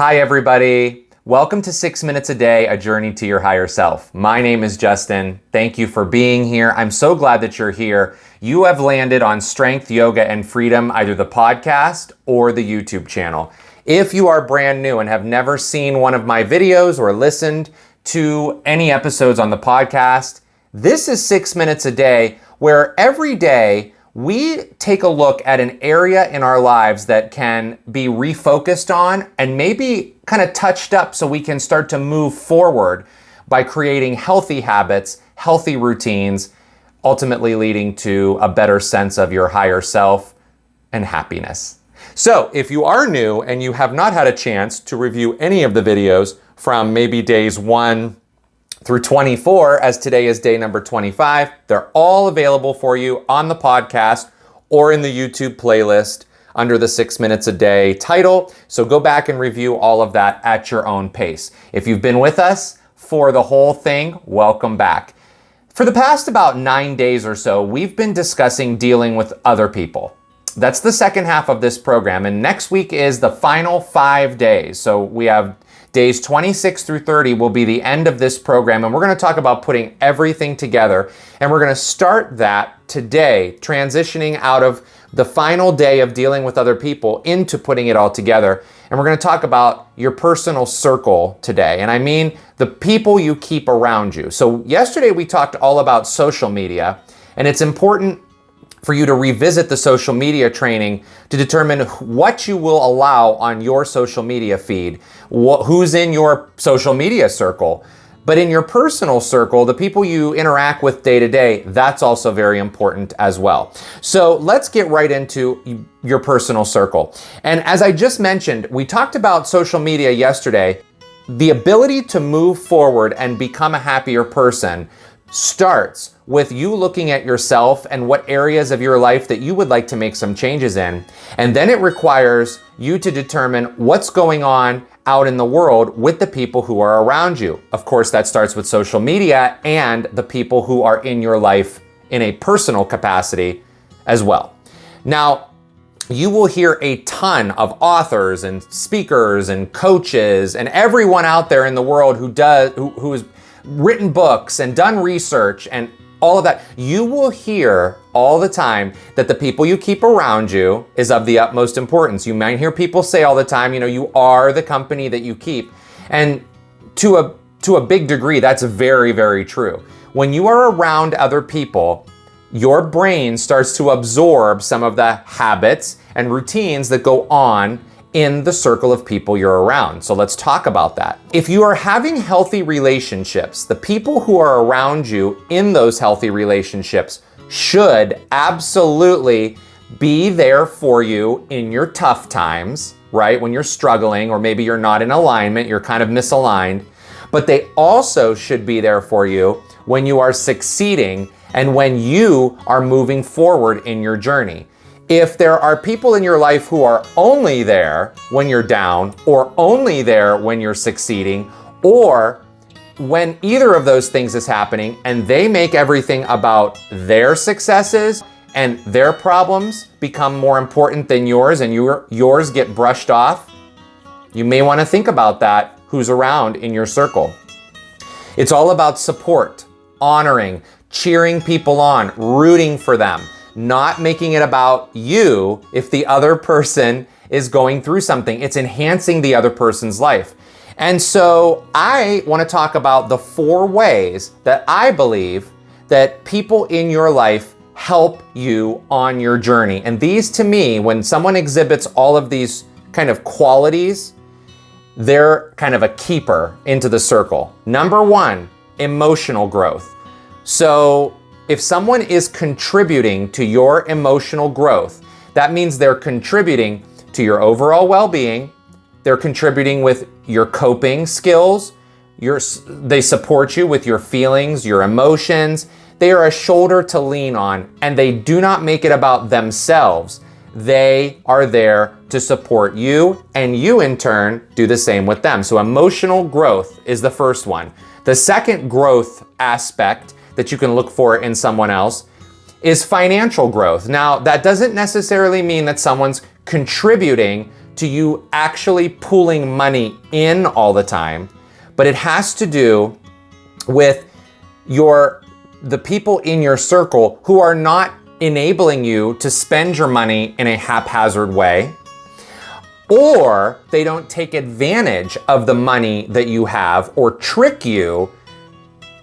Hi, everybody. Welcome to 6 Minutes a Day, a journey to your higher self. My name is Justin. Thank you for being here. I'm so glad that you're here. You have landed on Strength, Yoga, and Freedom, either the podcast or the YouTube channel. If you are brand new and have never seen one of my videos or listened to any episodes on the podcast, this is 6 Minutes a Day, where every day we take a look at an area in our lives that can be refocused on and maybe kind of touched up so we can start to move forward by creating healthy habits, healthy routines, ultimately leading to a better sense of your higher self and happiness. So if you are new and you have not had a chance to review any of the videos from maybe days 1 through 24, as today is day number 25. They're all available for you on the podcast or in the YouTube playlist under the 6 Minutes a Day title. So go back and review all of that at your own pace. If you've been with us for the whole thing, welcome back. For the past about 9 days or so, we've been discussing dealing with other people. That's the second half of this program, and next week is the final 5 days. So we have days 26 through 30 will be the end of this program, and we're going to talk about putting everything together. And we're going to start that today, transitioning out of the final day of dealing with other people into putting it all together. And we're going to talk about your personal circle today. And I mean the people you keep around you. So yesterday we talked all about social media, and it's important for you to revisit the social media training to determine what you will allow on your social media feed, who's in your social media circle. But in your personal circle, the people you interact with day to day, that's also very important as well. So let's get right into your personal circle. And as I just mentioned, we talked about social media yesterday. The ability to move forward and become a happier person starts with you looking at yourself and what areas of your life that you would like to make some changes in. And then it requires you to determine what's going on out in the world with the people who are around you. Of course, that starts with social media and the people who are in your life in a personal capacity as well. Now, you will hear a ton of authors and speakers and coaches and everyone out there in the world who has written books and done research and all of that. You will hear all the time that the people you keep around you is of the utmost importance. You might hear people say all the time, you are the company that you keep. And to a big degree, that's very, very true. When you are around other people, your brain starts to absorb some of the habits and routines that go on in the circle of people you're around. So let's talk about that. If you are having healthy relationships, the people who are around you in those healthy relationships should absolutely be there for you in your tough times, right? When you're struggling or maybe you're not in alignment, you're kind of misaligned, but they also should be there for you when you are succeeding and when you are moving forward in your journey. If there are people in your life who are only there when you're down, or only there when you're succeeding, or when either of those things is happening and they make everything about their successes and their problems become more important than yours and yours get brushed off, you may want to think about that, who's around in your circle. It's all about support, honoring, cheering people on, rooting for them. Not making it about you if the other person is going through something. It's enhancing the other person's life. And so I want to talk about the 4 ways that I believe that people in your life help you on your journey. And these, to me, when someone exhibits all of these kind of qualities, they're kind of a keeper into the circle. Number 1, emotional growth. So if someone is contributing to your emotional growth, that means they're contributing to your overall well-being, they're contributing with your coping skills, they support you with your feelings, your emotions, they are a shoulder to lean on, and they do not make it about themselves. They are there to support you, and you in turn do the same with them. So emotional growth is the first one. The second growth aspect that you can look for in someone else is financial growth. Now, that doesn't necessarily mean that someone's contributing to you actually pulling money in all the time, but it has to do with the people in your circle who are not enabling you to spend your money in a haphazard way, or they don't take advantage of the money that you have or trick you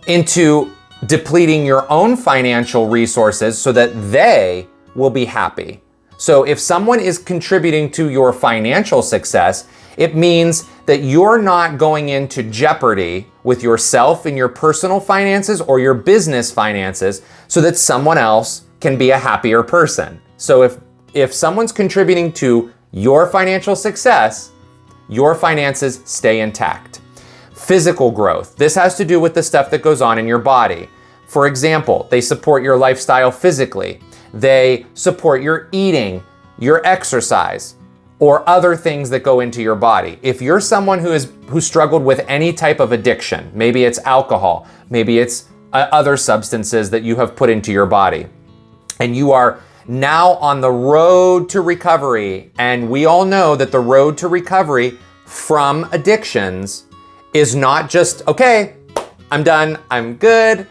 into depleting your own financial resources so that they will be happy. So if someone is contributing to your financial success, it means that you're not going into jeopardy with yourself and your personal finances or your business finances so that someone else can be a happier person. So if someone's contributing to your financial success, your finances stay intact. Physical growth. This has to do with the stuff that goes on in your body. For example, they support your lifestyle physically. They support your eating, your exercise, or other things that go into your body. If you're someone who struggled with any type of addiction, maybe it's alcohol, maybe it's other substances that you have put into your body, and you are now on the road to recovery, and we all know that the road to recovery from addictions is not just, okay, I'm done, I'm good.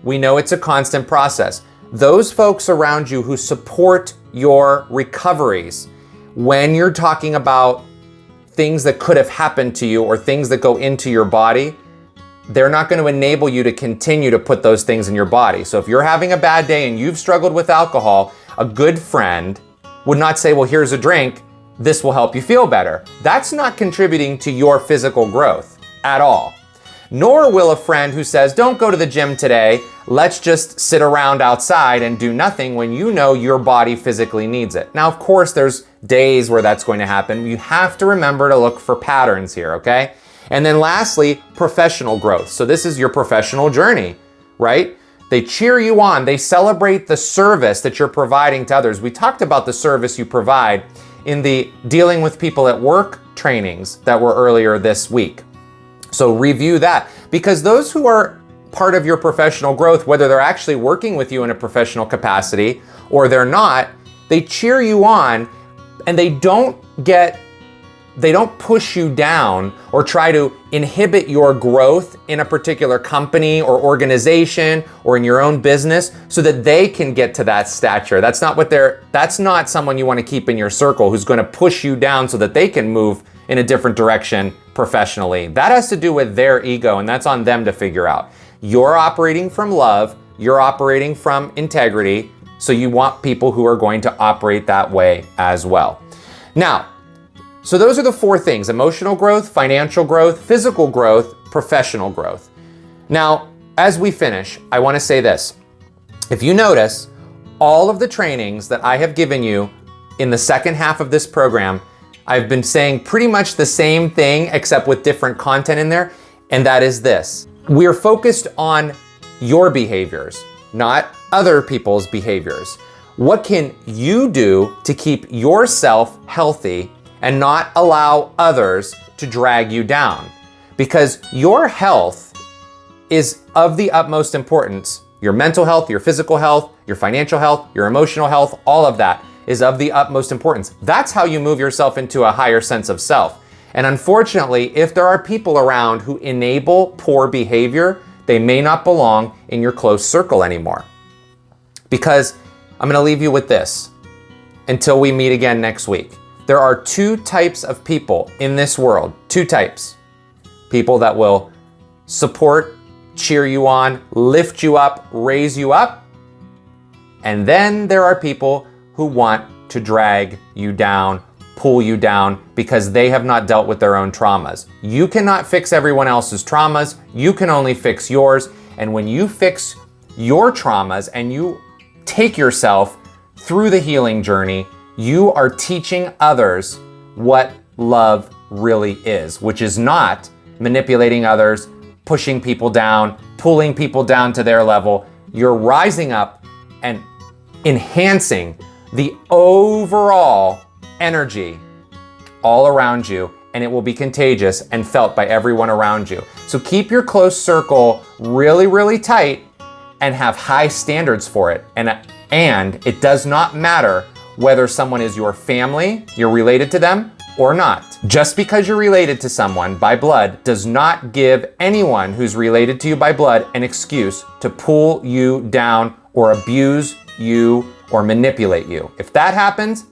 We know it's a constant process. Those folks around you who support your recoveries, when you're talking about things that could have happened to you or things that go into your body, they're not going to enable you to continue to put those things in your body. So if you're having a bad day and you've struggled with alcohol, a good friend would not say, well, here's a drink, this will help you feel better. That's not contributing to your physical growth at all. Nor will a friend who says, don't go to the gym today, let's just sit around outside and do nothing when you know your body physically needs it. Now, of course, there's days where that's going to happen. You have to remember to look for patterns here, okay? And then lastly, professional growth. So this is your professional journey, right? They cheer you on. They celebrate the service that you're providing to others. We talked about the service you provide in the dealing with people at work trainings that were earlier this week. So review that, because those who are part of your professional growth, whether they're actually working with you in a professional capacity or they're not, they cheer you on and they don't push you down or try to inhibit your growth in a particular company or organization or in your own business so that they can get to that stature. That's not someone you want to keep in your circle who's going to push you down so that they can move in a different direction professionally. That has to do with their ego, and that's on them to figure out. You're operating from love, you're operating from integrity, so you want people who are going to operate that way as well. Now, so those are the four things: emotional growth, financial growth, physical growth, professional growth. Now, as we finish, I want to say this. If you notice, all of the trainings that I have given you in the second half of this program, I've been saying pretty much the same thing except with different content in there, and that is this. We're focused on your behaviors, not other people's behaviors. What can you do to keep yourself healthy and not allow others to drag you down? Because your health is of the utmost importance. Your mental health, your physical health, your financial health, your emotional health, all of that is of the utmost importance. That's how you move yourself into a higher sense of self. And unfortunately, if there are people around who enable poor behavior, they may not belong in your close circle anymore. Because I'm going to leave you with this until we meet again next week. There are two types of people in this world, two types. People that will support, cheer you on, lift you up, raise you up. And then there are people who want to drag you down, pull you down, because they have not dealt with their own traumas. You cannot fix everyone else's traumas. You can only fix yours. And when you fix your traumas and you take yourself through the healing journey, you are teaching others what love really is, which is not manipulating others, pushing people down, pulling people down to their level. You're rising up and enhancing the overall energy all around you, and it will be contagious and felt by everyone around you. So keep your close circle really, really tight and have high standards for it. And it does not matter whether someone is your family, you're related to them, or not. Just because you're related to someone by blood does not give anyone who's related to you by blood an excuse to pull you down or abuse you or manipulate you. If that happens,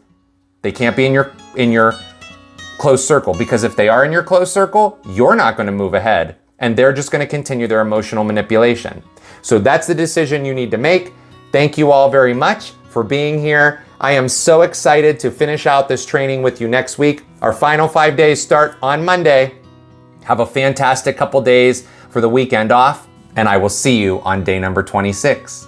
they can't be in your close circle, because if they are in your close circle, you're not going to move ahead and they're just going to continue their emotional manipulation. So that's the decision you need to make. Thank you all very much for being here. I am so excited to finish out this training with you next week. Our final 5 days start on Monday. Have a fantastic couple days for the weekend off, and I will see you on day number 26.